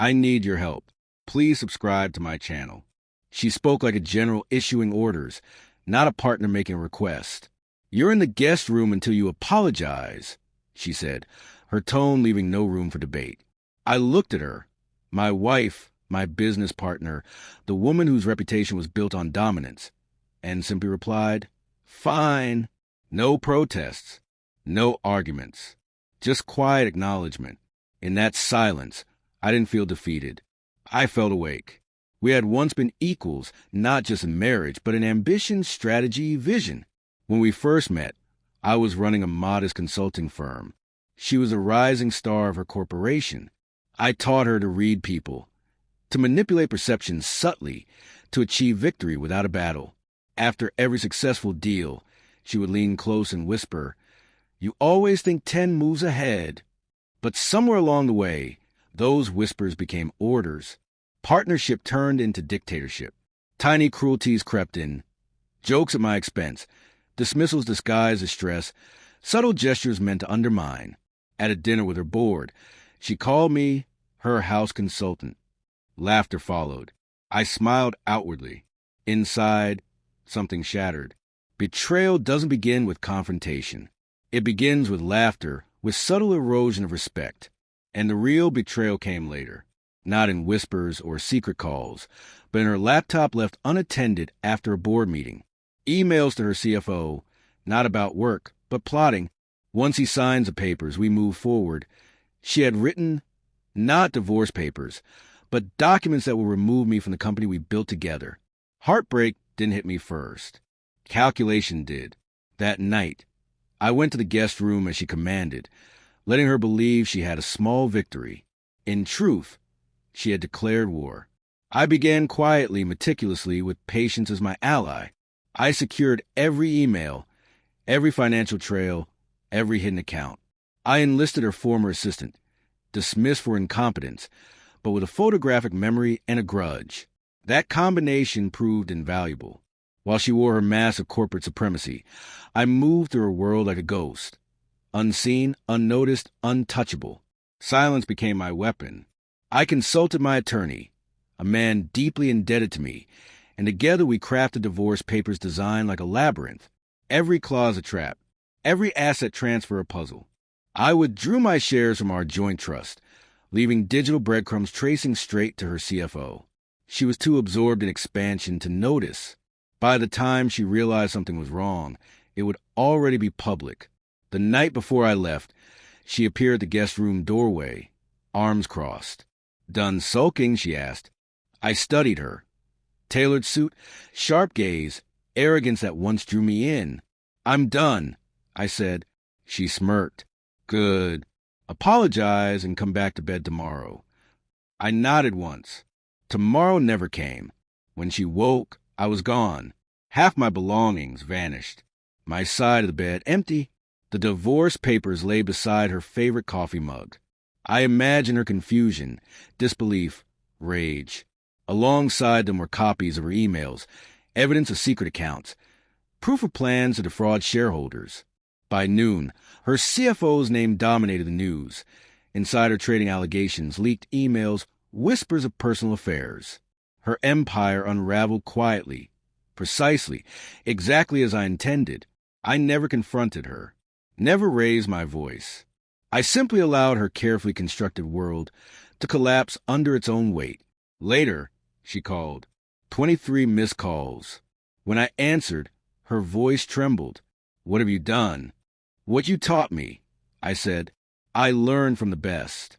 I need your help. Please subscribe to my channel." She spoke like a general issuing orders, not a partner making a request. "You're in the guest room until you apologize," she said, her tone leaving no room for debate. I looked at her, my wife, my business partner, the woman whose reputation was built on dominance, and simply replied, "Fine." No protests, no arguments, just quiet acknowledgement. In that silence, I didn't feel defeated. I felt awake. We had once been equals, not just in marriage, but in ambition, strategy, vision. When we first met, I was running a modest consulting firm. She was a rising star of her corporation. I taught her to read people, to manipulate perceptions subtly, to achieve victory without a battle. After every successful deal, she would lean close and whisper, "You always think 10 moves ahead." But somewhere along the way, those whispers became orders. Partnership turned into dictatorship. Tiny cruelties crept in. Jokes at my expense, dismissals disguised as stress, subtle gestures meant to undermine. At a dinner with her board, she called me her house consultant. Laughter followed. I smiled outwardly. Inside, something shattered. Betrayal doesn't begin with confrontation. It begins with laughter, with subtle erosion of respect. And the real betrayal came later, not in whispers or secret calls, but in her laptop left unattended after a board meeting. Emails to her CFO, not about work, but plotting. Once he signs the papers, we move forward. She had written not divorce papers, but documents that will remove me from the company we built together. Heartbreak didn't hit me first. Calculation did. That night, I went to the guest room as she commanded, letting her believe she had a small victory. In truth, she had declared war. I began quietly, meticulously, with patience as my ally. I secured every email, every financial trail, every hidden account. I enlisted her former assistant, dismissed for incompetence, but with a photographic memory and a grudge. That combination proved invaluable. While she wore her mask of corporate supremacy, I moved through her world like a ghost. Unseen, unnoticed, untouchable. Silence became my weapon. I consulted my attorney, a man deeply indebted to me, and together we crafted divorce papers designed like a labyrinth. Every clause a trap, every asset transfer a puzzle. I withdrew my shares from our joint trust, leaving digital breadcrumbs tracing straight to her CFO. She was too absorbed in expansion to notice. By the time she realized something was wrong, it would already be public. The night before I left, she appeared at the guest room doorway, arms crossed. "Done sulking?" she asked. I studied her. Tailored suit, sharp gaze, arrogance that once drew me in. "I'm done," I said. She smirked. "Good. Apologize and come back to bed tomorrow." I nodded once. Tomorrow never came. When she woke, I was gone. Half my belongings vanished. My side of the bed empty. The divorce papers lay beside her favorite coffee mug. I imagined her confusion, disbelief, rage. Alongside them were copies of her emails, evidence of secret accounts, proof of plans to defraud shareholders. By noon, her CFO's name dominated the news. Insider trading allegations, leaked emails, whispers of personal affairs. Her empire unraveled quietly, precisely, exactly as I intended. I never confronted her, never raised my voice. I simply allowed her carefully constructed world to collapse under its own weight. Later, she called. 23 missed calls. When I answered, her voice trembled. "What have you done?" "What you taught me," I said. "I learned from the best."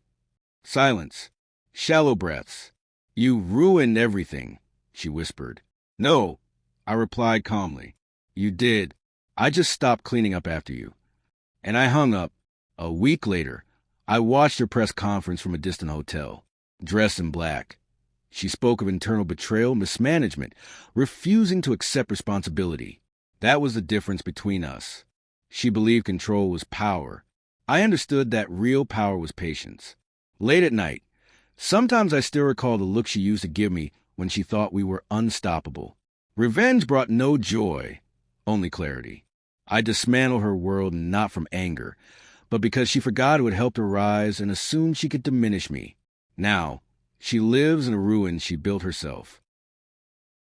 Silence. Shallow breaths. "You ruined everything," she whispered. "No," I replied calmly. "You did. I just stopped cleaning up after you." And I hung up. A week later, I watched her press conference from a distant hotel, dressed in black. She spoke of internal betrayal, mismanagement, refusing to accept responsibility. That was the difference between us. She believed control was power. I understood that real power was patience. Late at night, sometimes I still recall the look she used to give me when she thought we were unstoppable. Revenge brought no joy, only clarity. I dismantled her world not from anger, but because she forgot who had helped her rise and assumed she could diminish me. Now, She lives in a ruin she built herself.